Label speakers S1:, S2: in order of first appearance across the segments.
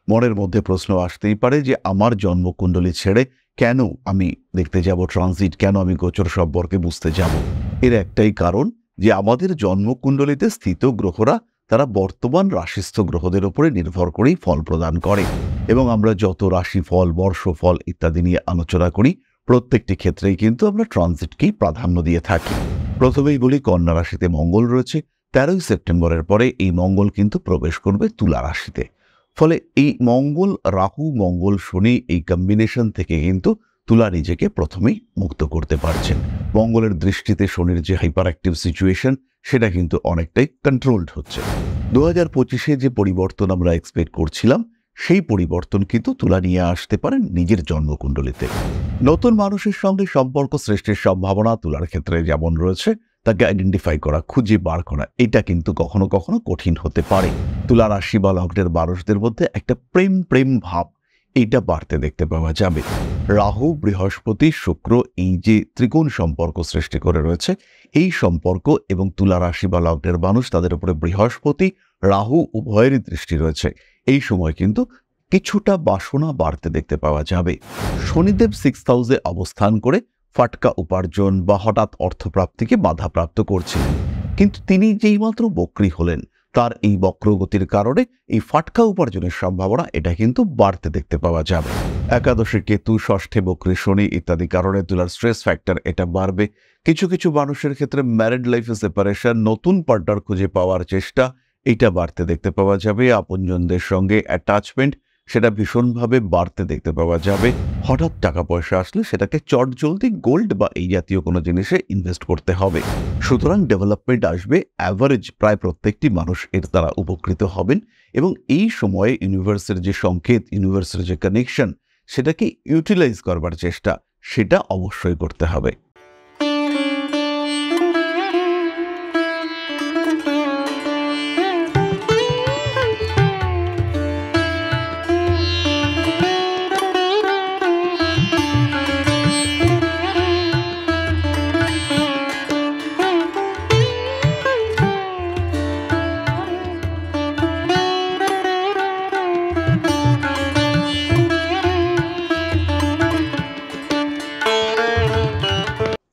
S1: মনের মধ্যে প্রশ্ন আসতেই পারে যে আমার জন্মকুণ্ডলী ছেড়ে কেন আমি দেখতে যাব ট্রানজিট, কেন আমি গোচর সম্পর্কে বুঝতে যাব। এর একটাই কারণ যে আমাদের জন্মকুণ্ডলীতে স্থিত গ্রহরা তারা বর্তমান রাশিস্থ গ্রহদের উপরে নির্ভর করেই ফল প্রদান করে, এবং আমরা যত রাশিফল, বর্ষফল ইত্যাদি নিয়ে আলোচনা করি প্রত্যেকটি ক্ষেত্রেই কিন্তু আমরা ট্রানজিটকেই প্রাধান্য দিয়ে থাকি। প্রথমেই বলি, কন্যা রাশিতে মঙ্গল রয়েছে। 13ই সেপ্টেম্বরের পরে এই মঙ্গল কিন্তু প্রবেশ করবে তুলা রাশিতে। ফলে এই মঙ্গল, রাহু, মঙ্গল, শনি এই কম্বিনেশন থেকে কিন্তু তুলা নিজেকে প্রথমেই মুক্ত করতে পারছেন। মঙ্গলের দৃষ্টিতে শনির যে হাইপার অ্যাক্টিভ সিচুয়েশন সেটা কিন্তু অনেকটাই কন্ট্রোলড হচ্ছে। 2025-এ যে পরিবর্তন আমরা এক্সপেক্ট করছিলাম সেই পরিবর্তন কিন্তু তুলা নিয়ে আসতে পারেন নিজের জন্মকুণ্ডলীতে। নতুন মানুষের সঙ্গে সম্পর্ক সৃষ্টির সম্ভাবনা তুলার ক্ষেত্রে যেমন রয়েছে, তাকে আইডেন্টিফাই করা, খুঁজে বার করা, এটা কিন্তু কখনো কখনো কঠিন হতে পারে। তুলা রাশি বা লগ্নের মানুষদের মধ্যে একটা প্রেম প্রেম ভাব এইটা বাড়তে দেখতে পাওয়া যাবে। রাহু, বৃহস্পতি, শুক্র এই যে ত্রিকোণ সম্পর্ক সৃষ্টি করে রয়েছে, এই সম্পর্ক এবং তুলা রাশি বা লগ্নের মানুষ তাদের উপরে বৃহস্পতি, রাহু উভয়েরই দৃষ্টি রয়েছে। এই সময় কিন্তু কিছুটা বাসনা বাড়তে দেখতে পাওয়া যাবে। শনিদেব 6th হাউসে অবস্থান করে ফাটকা উপার্জন বা হঠাৎ অর্থপ্রাপ্তিকে বাধাপ্রাপ্ত করছিলেন, কিন্তু তিনি যেইমাত্র বক্রী হলেন তার এই বক্রগতির কারণে এই ফাটকা উপার্জনের সম্ভাবনা এটা কিন্তু বাড়তে দেখতে পাওয়া যাবে। একাদশে কেতু, ষষ্ঠে বক্রী শনি ইত্যাদি কারণে তুলার স্ট্রেস ফ্যাক্টর এটা বাড়বে। কিছু কিছু মানুষের ক্ষেত্রে ম্যারিড লাইফে সেপারেশন, নতুন পার্টনার খুঁজে পাওয়ার চেষ্টা এটা বাড়তে দেখতে পাওয়া যাবে। আপনজনদের সঙ্গে অ্যাটাচমেন্ট সেটা ভীষণভাবে বাড়তে দেখতে পাওয়া যাবে। হঠাৎ টাকা পয়সা আসলে সেটাকে চটজলদি গোল্ড বা এই জাতীয় কোনো জিনিসে ইনভেস্ট করতে হবে। সুতরাং ডেভেলপমেন্ট আসবে। অ্যাভারেজ প্রায় প্রত্যেকটি মানুষ এর দ্বারা উপকৃত হবেন, এবং এই সময়ে ইউনিভার্সের যে সংকেত, ইউনিভার্সের যে কানেকশন সেটাকে ইউটিলাইজ করবার চেষ্টা সেটা অবশ্যই করতে হবে।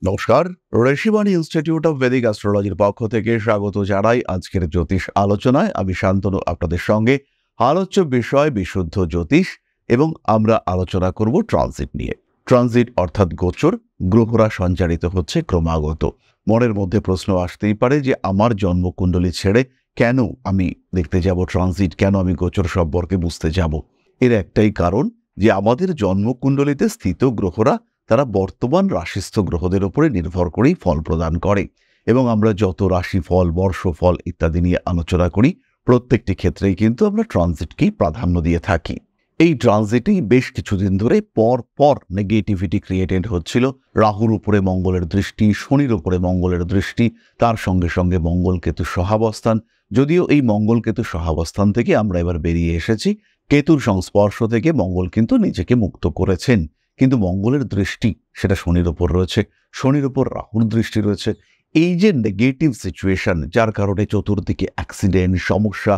S1: নমস্কার, ঋষিবাণী ইনস্টিটিউট অফ ভেদিক অ্যাস্ট্রোলজির পক্ষ থেকে স্বাগত জানাই আজকের জ্যোতিষ আলোচনায়। আমি শান্তনু আপনাদের সঙ্গে। আলোচ্য বিষয় বিশুদ্ধ জ্যোতিষ, এবং আমরা আলোচনা করব ট্রানজিট নিয়ে। ট্রানজিট অর্থাৎ গোচর, গ্রহরা সঞ্চারিত হচ্ছে ক্রমাগত। মনের মধ্যে প্রশ্ন আসতেই পারে যে আমার জন্মকুণ্ডলী ছেড়ে কেন আমি দেখতে যাব ট্রানজিট, কেন আমি গোচর সম্পর্কে বুঝতে যাব। এর একটাই কারণ যে আমাদের জন্মকুণ্ডলীতে স্থিত গ্রহরা তারা বর্তমান রাশিস্থ গ্রহদের উপরে নির্ভর করেই ফল প্রদান করে, এবং আমরা যত রাশিফল, বর্ষফল ইত্যাদি নিয়ে আলোচনা করি প্রত্যেকটি ক্ষেত্রেই কিন্তু আমরা ট্রানজিটকেই প্রাধান্য দিয়ে থাকি। এই ট্রানজিটেই বেশ কিছুদিন ধরে পর পর নেগেটিভিটি ক্রিয়েটেড হচ্ছিল। রাহুর উপরে মঙ্গলের দৃষ্টি, শনির উপরে মঙ্গলের দৃষ্টি, তার সঙ্গে সঙ্গে মঙ্গল কেতু সহাবস্থান। যদিও এই মঙ্গল কেতু সহাবস্থান থেকে আমরা এবার বেরিয়ে এসেছি, কেতুর সংস্পর্শ থেকে মঙ্গল কিন্তু নিজেকে মুক্ত করেছেন, কিন্তু মঙ্গলের দৃষ্টি সেটা শনির উপর রয়েছে, শনির উপর রাহুর দৃষ্টি রয়েছে। এই যে নেগেটিভ সিচুয়েশন, যার কারণে চতুর্দিকে অ্যাক্সিডেন্ট, সমস্যা,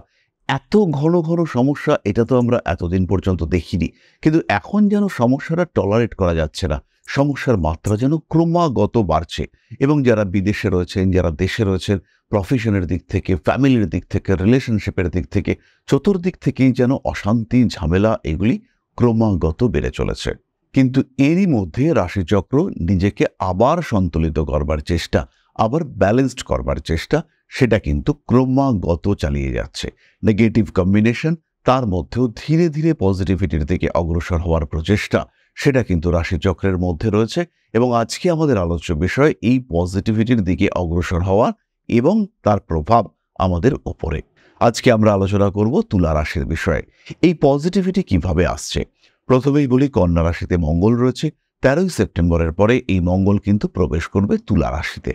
S1: এত ঘন ঘন সমস্যা, এটা তো আমরা এতদিন পর্যন্ত দেখিনি। কিন্তু এখন যেন সমস্যাটা টলারেট করা যাচ্ছে না, সমস্যার মাত্রা যেন ক্রমাগত বাড়ছে। এবং যারা বিদেশে রয়েছেন, যারা দেশে রয়েছেন, প্রফেশনের দিক থেকে, ফ্যামিলির দিক থেকে, রিলেশনশিপের দিক থেকে, চতুর্দিক থেকেই যেন অশান্তি, ঝামেলা এগুলি ক্রমাগত বেড়ে চলেছে। কিন্তু এরই মধ্যে রাশিচক্র নিজেকে আবার সন্তুলিত করবার চেষ্টা, আবার ব্যালেন্সড করবার চেষ্টা সেটা কিন্তু ক্রমাগত চালিয়ে যাচ্ছে। নেগেটিভ কম্বিনেশন, তার মধ্যেও ধীরে ধীরে পজিটিভিটির দিকে অগ্রসর হওয়ার প্রচেষ্টা সেটা কিন্তু রাশিচক্রের মধ্যে রয়েছে। এবং আজকে আমাদের আলোচ্য বিষয় এই পজিটিভিটির দিকে অগ্রসর হওয়া এবং তার প্রভাব আমাদের ওপরে। আজকে আমরা আলোচনা করব তুলা রাশির বিষয়ে। এই পজিটিভিটি কিভাবে আসছে? প্রথমেই বলি, কন্যা রাশিতে মঙ্গল রয়েছে। 13ই সেপ্টেম্বরের পরে এই মঙ্গল কিন্তু প্রবেশ করবে তুলা রাশিতে।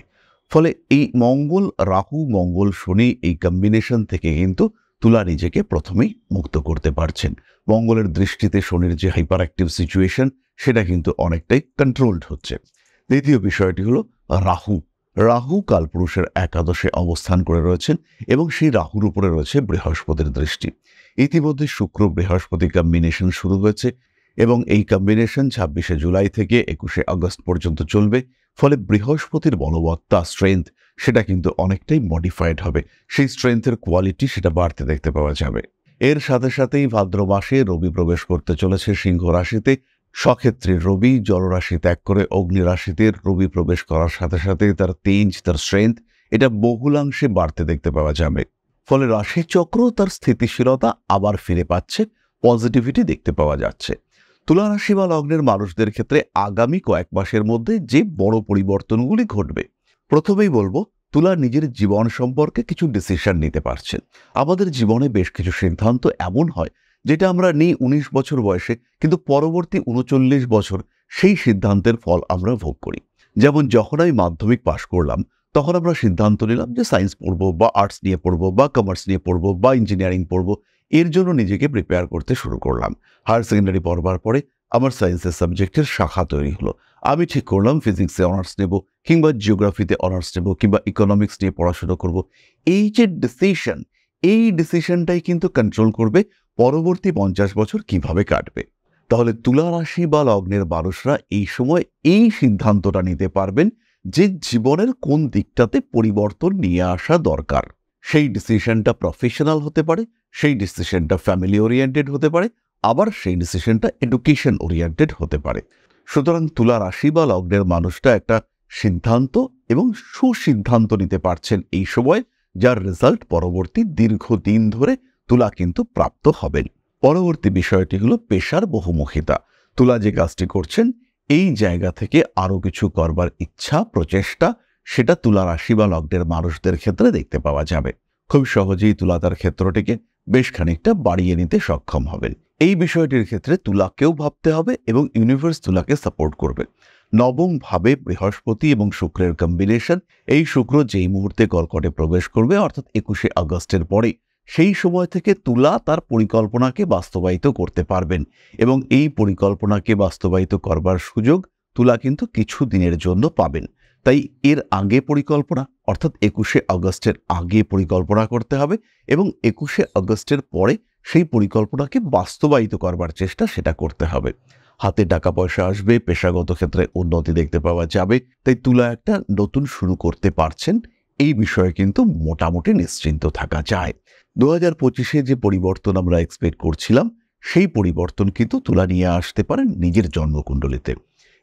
S1: ফলে এই মঙ্গল, রাহু, মঙ্গল, শনি এই কম্বিনেশন থেকে কিন্তু তুলা নিজেকে প্রথমেই মুক্ত করতে পারছেন। মঙ্গলের দৃষ্টিতে শনির যে হাইপার অ্যাক্টিভ সিচুয়েশন সেটা কিন্তু অনেকটাই কন্ট্রোলড হচ্ছে। দ্বিতীয় বিষয়টি হলো রাহু। রাহু কালপুরুষের একাদশে অবস্থান করে রয়েছেন, এবং সেই রাহুর উপরে রয়েছে বৃহস্পতির দৃষ্টি। ইতিমধ্যে শুক্র বৃহস্পতি কম্বিনেশন শুরু হয়েছে এবং এই কম্বিনেশন 26শে জুলাই থেকে 21শে আগস্ট পর্যন্ত চলবে। ফলে বৃহস্পতির বলবত্তা স্ট্রেংথ সেটা কিন্তু অনেকটাই মডিফাইড হবে, সেই স্ট্রেংথের কোয়ালিটি সেটা বাড়তে দেখতে পাওয়া যাবে। এর সাথে সাথেই ভাদ্র মাসে রবি প্রবেশ করতে চলেছে সিংহ রাশিতে। সক্ষেত্রে রবি জলরাশি ত্যাগ করে অগ্নি রাশিতে রবি প্রবেশ করার সাথে সাথে তার তেজ, তার স্ট্রেংথ এটা বহুলাংশে বাড়তে দেখতে পাওয়া যাবে। ফলে রাশিচক্র তার স্থিতিশীলতা আবার ফিরে পাচ্ছে, পজিটিভিটি দেখতে পাওয়া যাচ্ছে। তুলা রাশি বা লগ্নের মানুষদের ক্ষেত্রে আগামী কয়েক মাসের মধ্যে যে বড় পরিবর্তনগুলি ঘটবে, প্রথমেই বলবো তুলা নিজের জীবন সম্পর্কে কিছু ডিসিশন নিতে পারছেন। আমাদের জীবনে বেশ কিছু সিদ্ধান্ত এমন হয় যেটা আমরা নিই 19 বছর বয়সে, কিন্তু পরবর্তী 39 বছর সেই সিদ্ধান্তের ফল আমরা ভোগ করি। যেমন যখন আমি মাধ্যমিক পাশ করলাম তখন আমরা সিদ্ধান্ত নিলাম যে সায়েন্স পড়বো বা আর্টস নিয়ে পড়বো বা কমার্স নিয়ে পড়বো বা ইঞ্জিনিয়ারিং পড়বো, এর জন্য নিজেকে প্রিপেয়ার করতে শুরু করলাম। হায়ার সেকেন্ডারি পড়বার পরে আমার সায়েন্সের সাবজেক্টের শাখা তৈরি হলো। আমি ঠিক করলাম ফিজিক্সে অনার্স নেব, কিংবা জিওগ্রাফিতে অনার্স নেব, কিংবা ইকোনমিক্স নিয়ে পড়াশোনা করব। এই যে ডিসিশন, এই ডিসিশনটাই কিন্তু কন্ট্রোল করবে পরবর্তী 50 বছর কিভাবে কাটবে। তাহলে তুলা রাশি বা লগ্নের মানুষরা এই সময় এই সিদ্ধান্তটা নিতে পারবেন যে জীবনের কোন দিকটাতে পরিবর্তন নিয়ে আসা দরকার। সেই ডিসিশনটা প্রফেশনাল হতে পারে, সেই ডিসিশনটা ফ্যামিলি ওরিয়েন্টেড হতে পারে, আবার সেই ডিসিশনটা এডুকেশন ওরিয়েন্টেড হতে পারে। সুতরাং তুলা রাশি বা লগ্নের মানুষটা একটা সিদ্ধান্ত এবং সুসিদ্ধান্ত নিতে পারছেন এই সময়, যার রেজাল্ট পরবর্তী দীর্ঘদিন ধরে তুলা কিন্তু প্রাপ্ত হবেন। পরবর্তী বিষয়টি হলো পেশার বহুমুখিতা। তুলা যে কাজটি করছেন এই জায়গা থেকে আরও কিছু করবার ইচ্ছা, প্রচেষ্টা সেটা তুলা রাশি বা লগ্নের মানুষদের ক্ষেত্রে দেখতে পাওয়া যাবে। খুব সহজেই তুলা তার ক্ষেত্রটিকে বেশ খানিকটা বাড়িয়ে নিতে সক্ষম হবেন। এই বিষয়টির ক্ষেত্রে তুলাকেও ভাবতে হবে এবং ইউনিভার্স তুলাকে সাপোর্ট করবে। নবম ভাবে বৃহস্পতি এবং শুক্রের কম্বিনেশন, এই শুক্র যেই মুহূর্তে কর্কটে প্রবেশ করবে অর্থাৎ 21শে আগস্টের পরে, সেই সময় থেকে তুলা তার পরিকল্পনাকে বাস্তবায়িত করতে পারবেন এবং এই পরিকল্পনাকে বাস্তবায়িত করবার সুযোগ তুলা কিন্তু কিছু দিনের জন্য পাবেন। তাই এর আগে পরিকল্পনা অর্থাৎ 21শে আগস্টের আগে পরিকল্পনা করতে হবে এবং 21শে আগস্টের পরে সেই পরিকল্পনাকে বাস্তবায়িত করবার চেষ্টা সেটা করতে হবে। হাতে টাকা পয়সা আসবে, পেশাগত ক্ষেত্রে উন্নতি দেখতে পাওয়া যাবে। তাই তুলা একটা নতুন শুরু করতে পারছেন, এই বিষয়ে কিন্তু মোটামুটি নিশ্চিন্ত থাকা যায়। 2025-এ যে পরিবর্তন আমরা এক্সপেক্ট করছিলাম সেই পরিবর্তন কিন্তু তুলা নিয়ে আসতে পারেন নিজের জন্মকুণ্ডলিতে।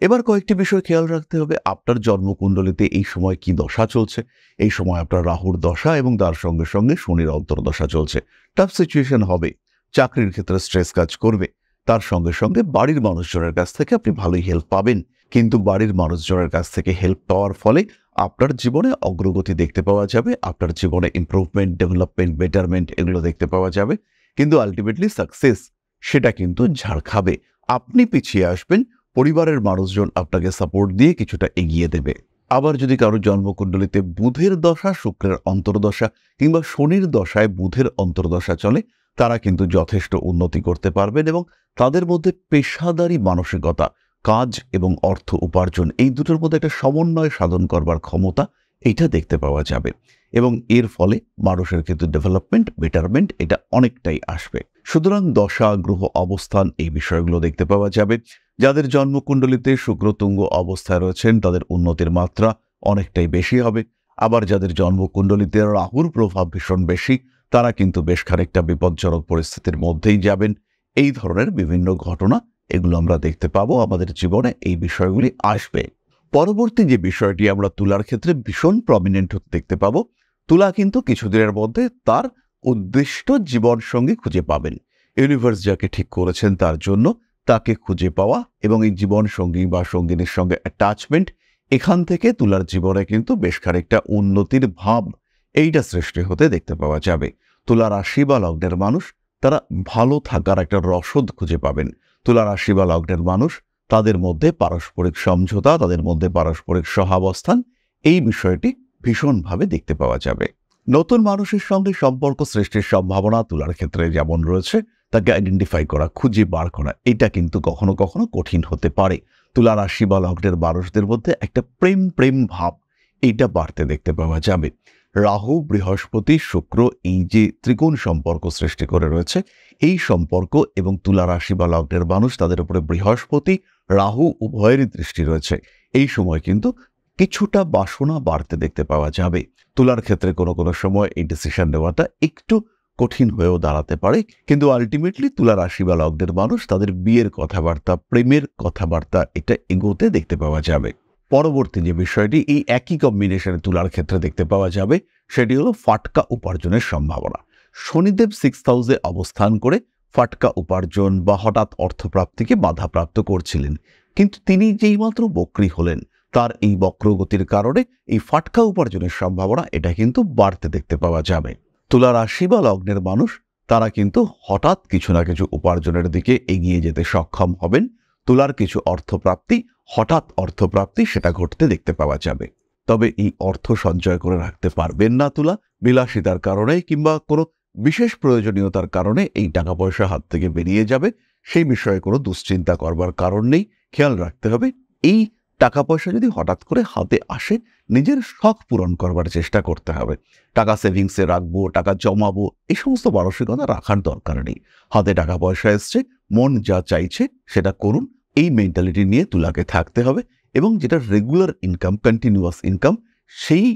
S1: এবার কয়েকটি বিষয় খেয়াল রাখতে হবে। আপনার জন্মকুণ্ডলিতে এই সময় কি দশা চলছে। এই সময় আপনার রাহুর দশা এবং তার সঙ্গে সঙ্গে শনির অন্তর্দশা চলছে। টাফ সিচুয়েশন হবে, চাকরির ক্ষেত্রে স্ট্রেস কাজ করবে, তার সঙ্গে সঙ্গে বাড়ির মানুষজনের কাছ থেকে আপনি ভালোই হেল্প পাবেন। কিন্তু বাড়ির মানুষজনের কাছ থেকে হেল্প পাওয়ার ফলে আপনার জীবনে অগ্রগতি দেখতে পাওয়া যাবে, আপনার জীবনে ইমপ্রুভমেন্ট, ডেভেলপমেন্ট, বেটারমেন্ট এগুলো দেখতে পাওয়া যাবে। কিন্তু আলটিমেটলি সাকসেস সেটা কিন্তু ঝাড় খাবে। আপনি পিছিয়ে আসবেন, পরিবারের মানুষজন আপনাকে সাপোর্ট দিয়ে কিছুটা এগিয়ে দেবে। আবার যদি কারো জন্মকুণ্ডলিতে বুধের দশা, শুক্রের অন্তর্দশা কিংবা শনির দশায় বুধের অন্তর্দশা চলে, তারা কিন্তু যথেষ্ট উন্নতি করতে পারবেন এবং তাদের মধ্যে পেশাদারি মানসিকতা, কাজ এবং অর্থ উপার্জন এই দুটোর মধ্যে একটা সমন্বয় সাধন করবার ক্ষমতা এটা দেখতে পাওয়া যাবে এবং এর ফলে মানুষের কিন্তু ডেভেলপমেন্ট, বেটারমেন্ট এটা অনেকটাই আসবে। সুতরাং দশা, গ্রহ অবস্থান এই বিষয়গুলো দেখতে পাওয়া যাবে। যাদের জন্মকুণ্ডলিতে শুক্র তুঙ্গ অবস্থায় রয়েছেন তাদের উন্নতির মাত্রা অনেকটাই বেশি হবে। আবার যাদের জন্মকুণ্ডলিতে রাহুর প্রভাব ভীষণ বেশি, তারা কিন্তু বেশ খানিকটা বিপজ্জনক পরিস্থিতির মধ্যেই যাবেন। এই ধরনের বিভিন্ন ঘটনা এগুলো আমরা দেখতে পাবো আমাদের জীবনে, এই বিষয়গুলি আসবে। পরবর্তী যে বিষয়টি আমরা তুলার ক্ষেত্রে ভীষণ প্রমিনেন্ট দেখতে পাবো, তুলা কিন্তু কিছুদিনের মধ্যে তার উদ্দিষ্ট জীবনসঙ্গী খুঁজে পাবেন। ইউনিভার্স যাকে ঠিক করেছেন তার জন্য তাকে খুঁজে পাওয়া এবং এই জীবনসঙ্গী বা সঙ্গিনীর সঙ্গে অ্যাটাচমেন্ট, এখান থেকে তুলার জীবনে কিন্তু বেশ খানিকটা উন্নতির ভাব এইটা সৃষ্টি হতে দেখতে পাওয়া যাবে। তুলা রাশি বা লগ্নের মানুষ তারা ভালো থাকার একটা রসদ খুঁজে পাবেন। তুলা রাশি বা লগ্নের মানুষ তাদের মধ্যে পারস্পরিক সমঝোতা, তাদের মধ্যে পারস্পরিক সহাবস্থান এই বিষয়টি ভীষণভাবে দেখতে পাওয়া যাবে। নতুন মানুষের সঙ্গে সম্পর্ক সৃষ্টির সম্ভাবনা তুলার ক্ষেত্রে যেমন রয়েছে, তাকে আইডেন্টিফাই করা, খুঁজে বার করা এটা কিন্তু কখনো কখনো কঠিন হতে পারে। তুলা রাশি বা লগ্নের মানুষদের মধ্যে একটা প্রেম ভাব এইটা বাড়তে দেখতে পাওয়া যাবে। রাহু, বৃহস্পতি, শুক্র এই যে ত্রিকোণ সম্পর্ক সৃষ্টি করে রয়েছে, এই সম্পর্ক এবং তুলা রাশি বা লগ্নের মানুষ তাদের উপরে বৃহস্পতি, রাহু উভয়েরই দৃষ্টি রয়েছে। এই সময় কিন্তু কিছুটা বাসনা বাড়তে দেখতে পাওয়া যাবে। তুলার ক্ষেত্রে কোনো কোনো সময় এই ডিসিশন নেওয়াটা একটু কঠিন হয়েও দাঁড়াতে পারে, কিন্তু আলটিমেটলি তুলা রাশি বা লগ্নের মানুষ তাদের বিয়ের কথাবার্তা, প্রেমের কথাবার্তা এটা এগোতে দেখতে পাওয়া যাবে। পরবর্তী যে বিষয়টি এই একই কম্বিনেশনে তুলার ক্ষেত্রে দেখতে পাওয়া যাবে সেটি হলো ফাটকা উপার্জনের সম্ভাবনা। শনিদেব 6th হাউসে অবস্থান করে ফাটকা উপার্জন বা হঠাৎ অর্থপ্রাপ্তিকে বাধাপ্রাপ্ত করছিলেন, কিন্তু তিনি যেইমাত্র বক্রী হলেন তার এই বক্রগতির কারণে এই ফাটকা উপার্জনের সম্ভাবনা এটা কিন্তু বাড়তে দেখতে পাওয়া যাবে। তুলা রাশি বা লগ্নের মানুষ তারা কিন্তু হঠাৎ কিছু না কিছু উপার্জনের দিকে এগিয়ে যেতে সক্ষম হবেন। তুলার কিছু অর্থপ্রাপ্তি, হঠাৎ অর্থপ্রাপ্তি সেটা ঘটতে দেখতে পাওয়া যাবে। তবে এই অর্থ সঞ্চয় করে রাখতে পারবেন না তুলা। বিলাসিতার কারণে কিংবা কোনো বিশেষ প্রয়োজনীয়তার কারণে এই টাকা পয়সা হাত থেকে বেরিয়ে যাবে, সেই বিষয়ে কোনো দুশ্চিন্তা করবার কারণ নেই। খেয়াল রাখতে হবে এই টাকা পয়সা যদি হঠাৎ করে হাতে আসে, নিজের শখ পূরণ করবার চেষ্টা করতে হবে। টাকা সেভিংসে রাখবো, টাকা জমাবো, এই সমস্ত মানসিকতা রাখার দরকার নেই। হাতে টাকা পয়সা এসছে, মন যা চাইছে সেটা করুন, এই মেন্টালিটি নিয়ে তুলাকে থাকতে হবে এবং যেটা রেগুলার ইনকাম, কন্টিনিউয়াস ইনকাম, সেই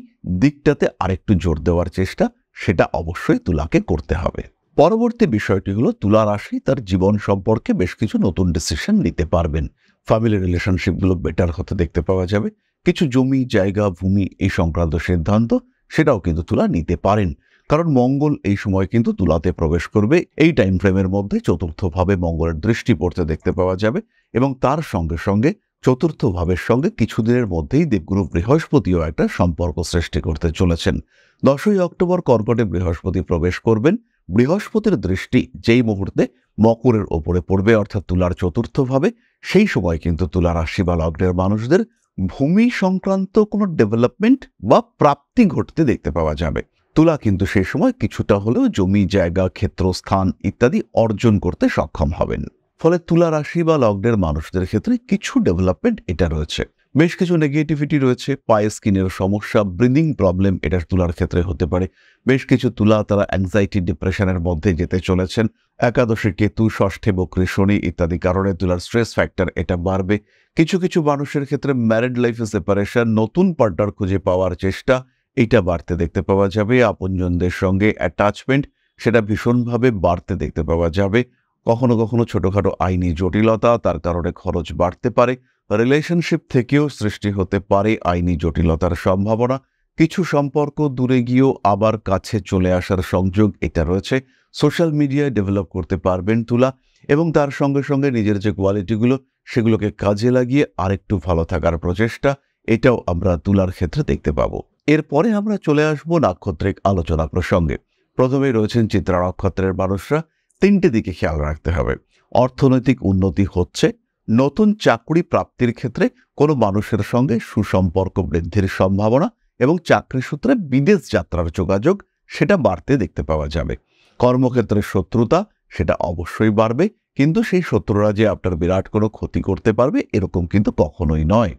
S1: দিকটাতে আরেকটু জোর দেওয়ার চেষ্টা সেটা অবশ্যই তুলাকে করতে হবে। পরবর্তী বিষয়টি হলো তুলা রাশি তার জীবন সম্পর্কে বেশ কিছু নতুন ডিসিশন নিতে পারবেন। ফ্যামিলি রিলেশনশিপগুলো বেটার হতে দেখতে পাওয়া যাবে। কিছু জমি, জায়গা, ভূমি এই সংক্রান্ত সিদ্ধান্ত সেটাও কিন্তু তুলা নিতে পারেন, কারণ মঙ্গল এই সময় কিন্তু তুলাতে প্রবেশ করবে। এই টাইম ফ্রেমের মধ্যে চতুর্থভাবে মঙ্গলের দৃষ্টি পড়তে দেখতে পাওয়া যাবে এবং তার সঙ্গে সঙ্গে চতুর্থ ভাবের সঙ্গে কিছুদিনের মধ্যেই দেবগুরু বৃহস্পতিও একটা সম্পর্ক সৃষ্টি করতে চলেছেন। 10ই অক্টোবর কর্কটে বৃহস্পতি প্রবেশ করবেন। বৃহস্পতির দৃষ্টি যেই মুহূর্তে মকরের ওপরে পড়বে, অর্থাৎ তুলার চতুর্থ ভাবে, সেই সময় কিন্তু তুলা রাশি বা লগ্নের মানুষদের ভূমি সংক্রান্ত কোনো ডেভেলপমেন্ট বা প্রাপ্তি ঘটতে দেখতে পাওয়া যাবে। তুলা কিন্তু সেই সময় কিছুটা হলেও জমি, জায়গা, ক্ষেত্র, স্থান ইত্যাদি অর্জন করতে সক্ষম হবেন। ফলে তুলা রাশি বা লগ্নের মানুষদের ক্ষেত্রে কিছু ডেভেলপমেন্ট এটা রয়েছে। বেশ কিছু নেগেটিভিটি রয়েছে, পায়ে স্কিনের সমস্যা, ব্রিদিং প্রবলেম এটা তুলার ক্ষেত্রে হতে পারে। বেশ কিছু তুলা তারা অ্যাংজাইটি, ডিপ্রেশনের মধ্যে যেতে চলেছেন। একাদশে কেতু, ষষ্ঠে বক্রী শনি ইত্যাদি কারণে তুলার স্ট্রেস ফ্যাক্টর এটা বাড়বে। কিছু কিছু মানুষের ক্ষেত্রে ম্যারিড লাইফে সেপারেশন, নতুন পার্টনার খুঁজে পাওয়ার চেষ্টা এটা বাড়তে দেখতে পাওয়া যাবে। আপনজনদের সঙ্গে অ্যাটাচমেন্ট সেটা ভীষণভাবে বাড়তে দেখতে পাওয়া যাবে। কখনো কখনো ছোটখাটো আইনি জটিলতা, তার কারণে খরচ বাড়তে পারে। রিলেশনশিপ থেকেও সৃষ্টি হতে পারে আইনি জটিলতার সম্ভাবনা। কিছু সম্পর্ক দূরে গিয়েও আবার কাছে চলে আসার সংযোগ এটা রয়েছে। সোশ্যাল মিডিয়ায় ডেভেলপ করতে পারবেন তুলা এবং তার সঙ্গে সঙ্গে নিজের যে কোয়ালিটিগুলো সেগুলোকে কাজে লাগিয়ে আরেকটু ভালো থাকার প্রচেষ্টা এটাও আমরা তুলার ক্ষেত্রে দেখতে পাবো। এরপরে আমরা চলে আসবো নাক্ষত্রিক আলোচনা প্রসঙ্গে। প্রথমেই রয়েছেন চিত্রা নক্ষত্রের মানুষরা। 3টে দিকে খেয়াল রাখতে হবে। অর্থনৈতিক উন্নতি হচ্ছে, নতুন চাকরি প্রাপ্তির ক্ষেত্রে কোনো মানুষের সঙ্গে সুসম্পর্ক বৃদ্ধির সম্ভাবনা এবং চাকরি সূত্রে বিদেশ যাত্রার যোগাযোগ সেটা বাড়তে দেখতে পাওয়া যাবে। কর্মক্ষেত্রে শত্রুতা সেটা অবশ্যই বাড়বে, কিন্তু সেই শত্রুরা যে আপনার বিরাট কোনো ক্ষতি করতে পারবে এরকম কিন্তু কখনোই নয়।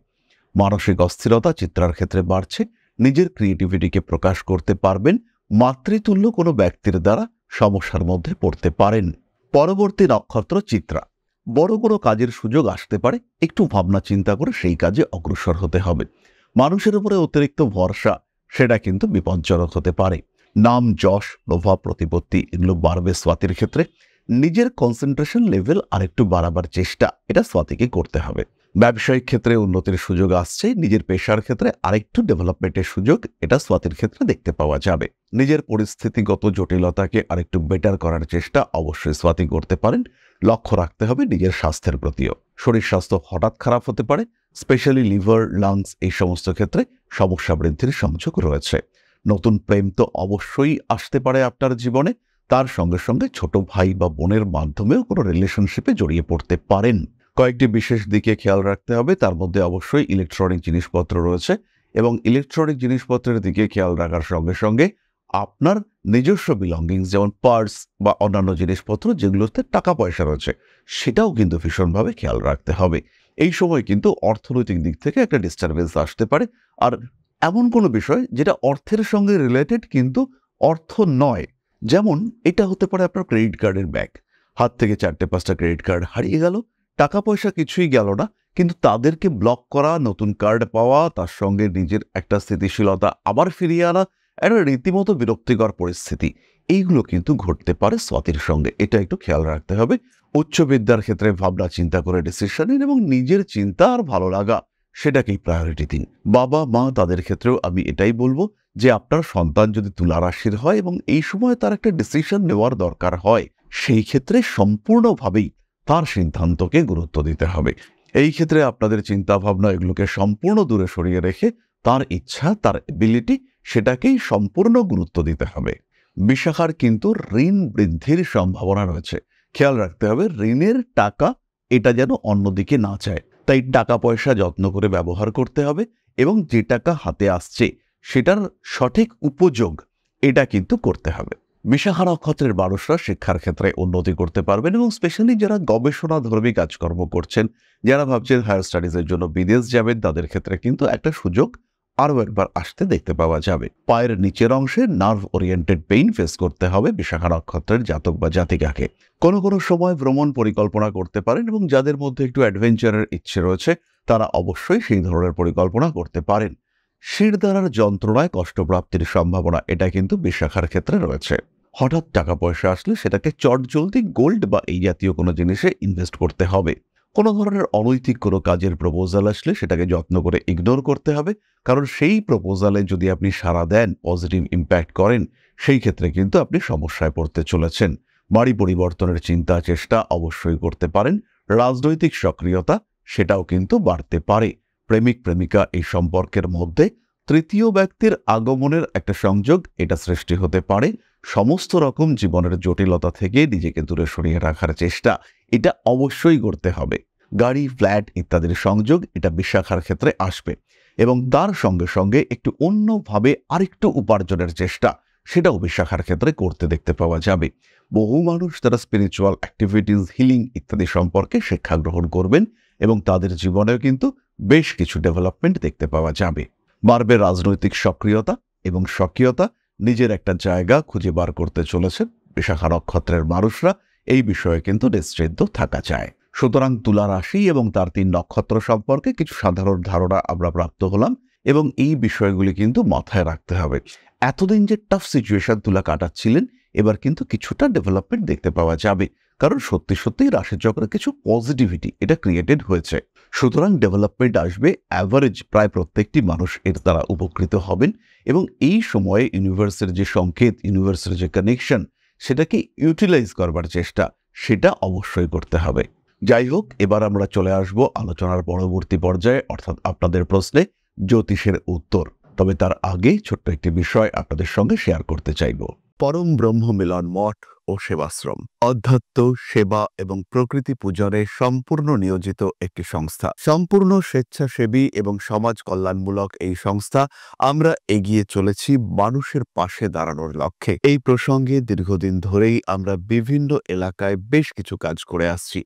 S1: মানসিক অস্থিরতা চিত্রার ক্ষেত্রে বাড়ছে। নিজের ক্রিয়েটিভিটিকে প্রকাশ করতে পারবেন। মাতৃতুল্য কোনো ব্যক্তির দ্বারা সমস্যার মধ্যে পড়তে পারেন। পরবর্তী নক্ষত্র চিত্রা। বড় কোনো কাজের সুযোগ আসতে পারে, একটু ভাবনা চিন্তা করে সেই কাজে অগ্রসর হতে হবে। মানুষের উপরে অতিরিক্ত ভরসা সেটা কিন্তু বিপজ্জনক হতে পারে। নাম, যশ, প্রভাব, প্রতিপত্তি এগুলো বাড়বে স্বাতীর ক্ষেত্রে। নিজের কনসেন্ট্রেশন লেভেল আরেকটু বাড়াবার চেষ্টা এটা স্বাতীকে করতে হবে। ব্যবসায়িক ক্ষেত্রে উন্নতির সুযোগ আসছে। নিজের পেশার ক্ষেত্রে আরেকটু ডেভেলপমেন্টের সুযোগ এটা স্বাতীর ক্ষেত্রে দেখতে পাওয়া যাবে। নিজের পরিস্থিতিগত জটিলতাকে আরেকটু বেটার করার চেষ্টা অবশ্যই স্বাতী করতে পারেন। লক্ষ্য রাখতে হবে নিজের স্বাস্থ্যের প্রতিও। শরীর স্বাস্থ্য হঠাৎ খারাপ হতে পারে, স্পেশালি লিভার, লাংস এই সমস্ত ক্ষেত্রে সমস্যা বৃদ্ধির সংযোগ রয়েছে। নতুন প্রেম তো অবশ্যই আসতে পারে আপনার জীবনে, তার সঙ্গে সঙ্গে ছোট ভাই বা বোনের মাধ্যমেও কোনো রিলেশনশিপে জড়িয়ে পড়তে পারেন। কয়েকটি বিশেষ দিকে খেয়াল রাখতে হবে, তার মধ্যে অবশ্যই ইলেকট্রনিক জিনিসপত্র রয়েছে এবং ইলেকট্রনিক জিনিসপত্রের দিকে খেয়াল রাখার সঙ্গে সঙ্গে আপনার নিজস্ব বিলঙ্গিংস যেমন পার্স বা অন্যান্য জিনিসপত্র যেগুলোতে টাকা পয়সা রয়েছে সেটাও কিন্তু ভীষণভাবে খেয়াল রাখতে হবে। এই সময় কিন্তু অর্থনৈতিক দিক থেকে একটা ডিস্টারবেন্স আসতে পারে। আর এমন কোনো বিষয় যেটা অর্থের সঙ্গে রিলেটেড কিন্তু অর্থ নয়। যেমন এটা হতে পারে আপনার ক্রেডিট কার্ডের ব্যাগ, হাত থেকে 4-5টা ক্রেডিট কার্ড হারিয়ে গেল, টাকা পয়সা কিছুই গেল না, কিন্তু তাদেরকে ব্লক করা, নতুন কার্ড পাওয়া, তার সঙ্গে নিজের একটা স্থিতিশীলতা আবার ফিরিয়ে আনা, একটা রীতিমতো বিরক্তিকর পরিস্থিতি, এইগুলো কিন্তু ঘটতে পারে স্বাতীর সঙ্গে। এটা একটু খেয়াল রাখতে হবে। উচ্চ বিদ্যার ক্ষেত্রে ভাবনা চিন্তা করে ডিসিশন নিন এবং নিজের চিন্তা আর ভালো লাগা সেটাকেই প্রায়োরিটি দিন। বাবা মা তাদের ক্ষেত্রেও আমি এটাই বলবো যে আপনার সন্তান যদি তুলা রাশির হয় এবং এই সময় তার একটা ডিসিশন নেওয়ার দরকার হয়, সেই ক্ষেত্রে সম্পূর্ণভাবেই তার সিদ্ধান্তকে গুরুত্ব দিতে হবে। এই ক্ষেত্রে আপনাদের চিন্তা ভাবনা এগুলোকে সম্পূর্ণ দূরে সরিয়ে রেখে তার ইচ্ছা, তার এবিলিটি, সেটাকেই সম্পূর্ণ গুরুত্ব দিতে হবে। বিশাখার কিন্তু ঋণ বৃদ্ধির সম্ভাবনা রয়েছে। খেয়াল রাখতে হবে ঋণের টাকা এটা যেন অন্যদিকে না যায়, তাই টাকা পয়সা যত্ন করে ব্যবহার করতে হবে এবং যে টাকা হাতে আসছে সেটার সঠিক উপযোগ এটা কিন্তু করতে হবে। বিশাখা নক্ষত্রের মানুষরা শিক্ষার ক্ষেত্রে উন্নতি করতে পারবেন এবং স্পেশালি যারা গবেষণাধর্মী কাজকর্ম করছেন, যারা ভাবছেন হায়ার স্টাডিজের জন্য বিদেশ যাবেন, তাদের ক্ষেত্রে কিন্তু একটা সুযোগ আরও একবার আসতে দেখতে পাওয়া যাবে। পায়ের নিচের অংশে নার্ভ ওরিয়েন্টেড পেইন ফেস করতে হবে বিশাখা নক্ষত্রের জাতক বা জাতিকাকে। কোনো কোনো সময় ভ্রমণ পরিকল্পনা করতে পারেন এবং যাদের মধ্যে একটু অ্যাডভেঞ্চারের ইচ্ছে রয়েছে তারা অবশ্যই সেই ধরনের পরিকল্পনা করতে পারেন। শিরদাঁড়ার যন্ত্রণায় কষ্টপ্রাপ্তির সম্ভাবনা এটা কিন্তু বিশাখার ক্ষেত্রে রয়েছে। হঠাৎ টাকা পয়সা আসলে সেটাকে চটজলদি গোল্ড বা এই জাতীয় কোনো জিনিসে ইনভেস্ট করতে হবে। কোনো ধরনের অনৈতিক কোনো কাজের প্রপোজাল আসলে সেটাকে যত্ন করে ইগনোর করতে হবে, কারণ সেই প্রপোজালে যদি আপনি সাড়া দেন, পজিটিভ ইম্প্যাক্ট করেন, সেই ক্ষেত্রে কিন্তু আপনি সমস্যায় পড়তে চলেছেন। বাড়ি পরিবর্তনের চিন্তা চেষ্টা অবশ্যই করতে পারেন। রাজনৈতিক সক্রিয়তা সেটাও কিন্তু বাড়তে পারে। প্রেমিক প্রেমিকা এই সম্পর্কের মধ্যে তৃতীয় ব্যক্তির আগমনের একটা সংযোগ এটা সৃষ্টি হতে পারে। সমস্ত রকম জীবনের জটিলতা থেকে নিজেকে দূরে সরিয়ে রাখার চেষ্টা এটা অবশ্যই করতে হবে। গাড়ি, ফ্ল্যাট ইত্যাদির সংযোগ এটা বিশাখার ক্ষেত্রে আসবে এবং তার সঙ্গে সঙ্গে একটু অন্যভাবে আরেকটু উপার্জনের চেষ্টা সেটাও বিশাখার ক্ষেত্রে করতে দেখতে পাওয়া যাবে। বহু মানুষ তারা স্পিরিচুয়াল অ্যাক্টিভিটিস, হিলিং ইত্যাদি সম্পর্কে শিক্ষা গ্রহণ করবেন এবং তাদের জীবনেও কিন্তু বেশ কিছু ডেভেলপমেন্ট দেখতে পাওয়া যাবে। বাড়বে রাজনৈতিক সক্রিয়তা এবং স্বকীয়তা, নিজের একটা জায়গা খুঁজে বার করতে চলেছেন বিশাখা নক্ষত্রের মানুষরা। এই বিষয়ে কিন্তু নিশ্চিন্ত থাকা যায়। সুতরাং তুলা রাশি এবং তার 3 নক্ষত্র সম্পর্কে কিছু সাধারণ ধারণা আমরা প্রাপ্ত হলাম এবং এই বিষয়গুলি কিন্তু মাথায় রাখতে হবে। এতদিন যে টাফ সিচুয়েশন তুলা কাটাচ্ছিলেন, এবার কিন্তু কিছুটা ডেভেলপমেন্ট দেখতে পাওয়া যাবে, কারণ সত্যি সত্যিই রাশিচক্রে কিছু পজিটিভিটি এটা ক্রিয়েটেড হয়েছে। সুতরাং ডেভেলপমেন্ট আসবে। অ্যাভারেজ প্রায় প্রত্যেকটি মানুষ এর দ্বারা উপকৃত হবেন এবং এই সময়ে ইউনিভার্সের যে সংকেত, ইউনিভার্সের যে কানেকশন, সেটাকে ইউটিলাইজ করবার চেষ্টা সেটা অবশ্যই করতে হবে। যাই হোক, এবার আমরা চলে আসব আলোচনার পরবর্তী পর্যায়ে, অর্থাৎ আপনাদের প্রশ্নে জ্যোতিষের উত্তর। তবে তার আগে ছোট্ট একটি বিষয় আপনাদের সঙ্গে শেয়ার করতে চাইব।
S2: পরম ব্রহ্ম মিলন মঠ ও সেবাশ্রম অধ্যাত্ম, সেবা এবং প্রকৃতি পূজনে সম্পূর্ণ নিয়োজিত একটি সংস্থা। সম্পূর্ণ স্বেচ্ছাসেবী এবং সমাজ কল্যাণমূলক এই সংস্থা আমরা এগিয়ে চলেছি মানুষের পাশে দাঁড়ানোর লক্ষ্যে। এই প্রসঙ্গে দীর্ঘদিন ধরেই আমরা বিভিন্ন এলাকায় বেশ কিছু কাজ করে আসছি।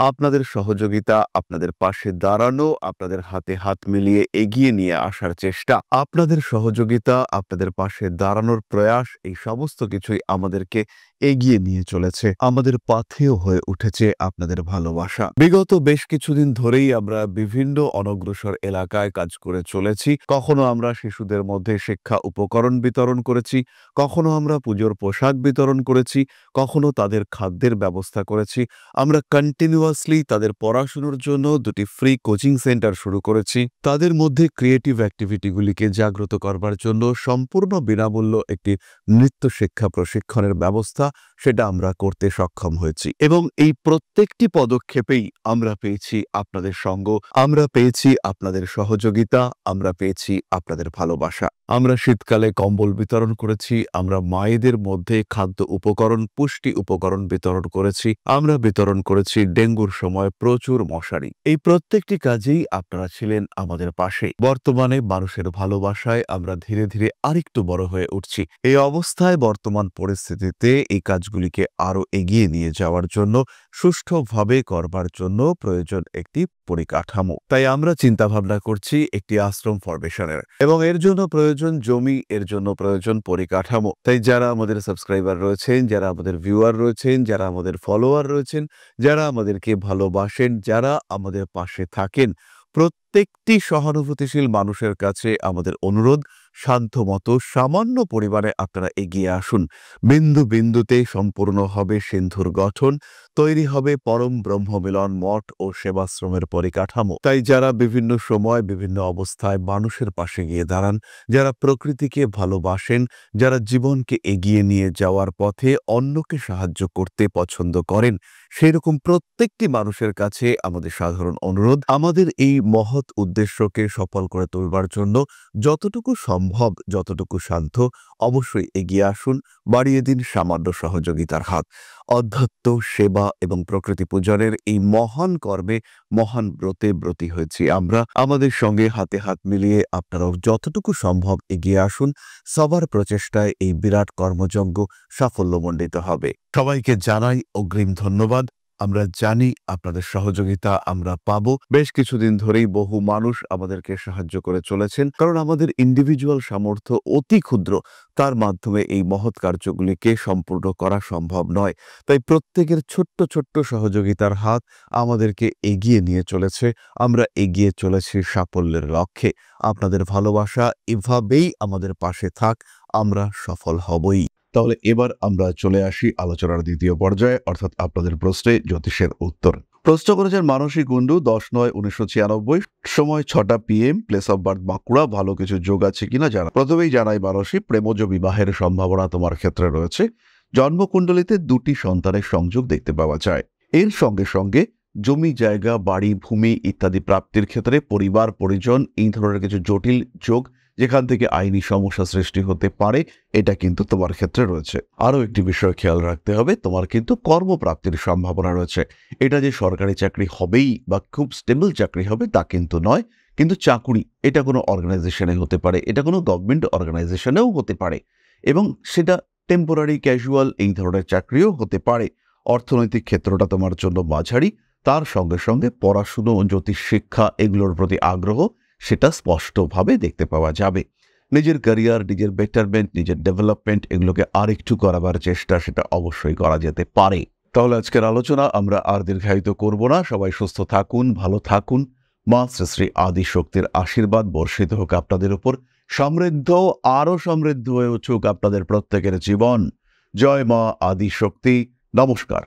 S2: আপনাদের সহযোগিতা, আপনাদের পাশে দাঁড়ানো, আপনাদের হাতে হাত মিলিয়ে এগিয়ে নিয়ে আসার চেষ্টা, আপনাদের সহযোগিতা, আপনাদের পাশে দাঁড়ানোর প্রয়াস, এই সমস্ত কিছুই আমাদেরকে এগিয়ে নিয়ে চলেছে। আমাদের পাথেয় হয়ে উঠেছে আপনাদের ভালোবাসা। বিগত বেশ কিছুদিন ধরেই আমরা বিভিন্ন অনগ্রসর এলাকায় কাজ করে চলেছি। কখনো আমরা শিশুদের মধ্যে শিক্ষা উপকরণ বিতরণ করেছি, কখনো আমরা পুজোর পোশাক বিতরণ করেছি, কখনো তাদের খাদ্যের ব্যবস্থা করেছি। আমরা কন্টিনিউয়াসলি তাদের পড়াশোনার জন্য 2টি ফ্রি কোচিং সেন্টার শুরু করেছি। তাদের মধ্যে ক্রিয়েটিভ অ্যাক্টিভিটিগুলিকে জাগ্রত করবার জন্য সম্পূর্ণ বিনামূল্য একটি নৃত্য শিক্ষা প্রশিক্ষণের ব্যবস্থা সেটা আমরা করতে সক্ষম হয়েছি এবং এই প্রত্যেকটি পদক্ষেপেই আমরা পেয়েছি আপনাদের সঙ্গ, আমরা পেয়েছি আপনাদের সহযোগিতা, আমরা পেয়েছি আপনাদের ভালোবাসা। আমরা শীতকালে কম্বল বিতরণ করেছি, আমরা মায়েদের মধ্যে খাদ্য উপকরণ, পুষ্টি উপকরণ বিতরণ করেছি, আমরা বিতরণ করেছি ডেঙ্গুর সময় প্রচুর মশারি। এই প্রত্যেকটি কাজেই আপনারা ছিলেন আমাদের পাশে। বর্তমানে মানুষের ভালোবাসায় আমরা ধীরে ধীরে আরেকটু বড় হয়ে উঠছি। এই অবস্থায় বর্তমান পরিস্থিতিতে এই এই কাজগুলিকে আরো এগিয়ে নিয়ে যাওয়ার জন্য, সুষ্ঠুভাবে করবার জন্য প্রয়োজন একটি পরিকাঠামো। তাই আমরা চিন্তা ভাবনা করছি একটি আশ্রম ফরমেশনের, এবং এর জন্য প্রয়োজন জমি, এর জন্য প্রয়োজন পরিকাঠামো। তাই যারা আমাদের সাবস্ক্রাইবার রয়েছেন, যারা আমাদের ভিউয়ার রয়েছেন, যারা আমাদের ফলোয়ার রয়েছেন, যারা আমাদেরকে ভালোবাসেন, যারা আমাদের পাশে থাকেন, প্রত্যেকটি সহানুভূতিশীল মানুষের কাছে আমাদের অনুরোধ, সাধ্যমতো সামান্য পরিমাণে আপনারা এগিয়ে আসুন। বিন্দু বিন্দুতে সম্পূর্ণ হবে সিন্ধুর গঠন, তৈরি হবে পরম ব্রহ্মমিলন মঠ ও সেবাশ্রমের পরিকাঠামো। তাই যারা বিভিন্ন সময় বিভিন্ন অবস্থায় মানুষের পাশে গিয়ে দাঁড়ান, যারা প্রকৃতিকে ভালোবাসেন, যারা জীবনকে এগিয়ে নিয়ে যাওয়ার পথে অন্যকে সাহায্য করতে পছন্দ করেন, সেই রকম প্রত্যেকটি মানুষের কাছে আমাদের সাধারণ অনুরোধ, আমাদের এই মহৎ উদ্দেশ্যকে সফল করে তুলবার জন্য যতটুকু সম্ভব, যতটুকু সাধ্য, অবশ্যই এগিয়ে আসুন, বাড়িয়ে দিন সামান্য সহযোগিতার হাত। অধ্যাত্ম, সেবা এবং প্রকৃতি পূজনের এই মহান কর্মে, মহান ব্রতে ব্রতী হয়েছি আমরা। আমাদের সঙ্গে হাতে হাত মিলিয়ে আপনারাও যতটুকু সম্ভব এগিয়ে আসুন। সবার প্রচেষ্টায় এই বিরাট কর্মযজ্ঞ সাফল্যমণ্ডিত হবে। সবাইকে জানাই অগ্রিম ধন্যবাদ। আমরা জানি আপনাদের সহযোগিতা আমরা পাবো। বেশ কিছুদিন ধরেই বহু মানুষ আমাদেরকে সাহায্য করে চলেছেন, কারণ আমাদের ইন্ডিভিজুয়াল সামর্থ্য অতি ক্ষুদ্র, তার মাধ্যমে এই মহৎ কার্যগুলিকে সম্পূর্ণ করা সম্ভব নয়। তাই প্রত্যেকের ছোট্ট ছোট্ট সহযোগিতার হাত আমাদেরকে এগিয়ে নিয়ে চলেছে। আমরা এগিয়ে চলেছি সাফল্যের লক্ষ্যে। আপনাদের ভালোবাসা এভাবেই আমাদের পাশে থাক, আমরা সফল হবই।
S1: তাহলে এবার আমরা চলে আসি আলোচনার দ্বিতীয় পর্যায়ে, অর্থাৎ আপনাদের প্রশ্নে জ্যোতিষের উত্তর। প্রশ্ন করেছেন মানসী কুণ্ডু, 10/9/1996, সময় 6টা PM, place of birth Bankura. ভালো কিছু যোগ আছে কিনা জানা। প্রথমেই জানাই মানসী, প্রেমজ বিবাহের সম্ভাবনা তোমার ক্ষেত্রে রয়েছে। জন্মকুণ্ডলিতে 2টি সন্তানের সংযোগ দেখতে পাওয়া যায়। এর সঙ্গে সঙ্গে জমি জায়গা, বাড়ি, ভূমি ইত্যাদি প্রাপ্তির ক্ষেত্রে পরিবার পরিজন এই ধরনের কিছু জটিল যোগ, যেখান থেকে আইনি সমস্যা সৃষ্টি হতে পারে, এটা কিন্তু তোমার ক্ষেত্রে রয়েছে। আরও একটি বিষয় খেয়াল রাখতে হবে, তোমার কিন্তু কর্মপ্রাপ্তির সম্ভাবনা রয়েছে। এটা যে সরকারি চাকরি হবেই বা খুব স্টেবল চাকরি হবে তা কিন্তু নয়, কিন্তু চাকুরি এটা কোনো অর্গানাইজেশনে হতে পারে, এটা কোনো গভর্নমেন্ট অর্গানাইজেশনেও হতে পারে, এবং সেটা টেম্পোরারি ক্যাজুয়াল এই ধরনের চাকরিও হতে পারে। অর্থনৈতিক ক্ষেত্রটা তোমার জন্য মাঝারি, তার সঙ্গে সঙ্গে পড়াশুনো, জ্যোতিষ শিক্ষা এগুলোর প্রতি আগ্রহ সেটা স্পষ্টভাবে দেখতে পাওয়া যাবে। নিজের ক্যারিয়ার, নিজের বেটারমেন্ট, নিজের ডেভেলপমেন্ট এগুলোকে আরেকটু করাবার চেষ্টা সেটা অবশ্যই করা যেতে পারে। তাহলে আজকের আলোচনা আমরা আর দীর্ঘায়িত করব না। সবাই সুস্থ থাকুন, ভালো থাকুন। মা শ্রী শ্রী আদি শক্তির আশীর্বাদ বর্ষিত হোক আপনাদের উপর। সমৃদ্ধ, আরও সমৃদ্ধ হয়ে উঠুক আপনাদের প্রত্যেকের জীবন। জয় মা আদি শক্তি। নমস্কার।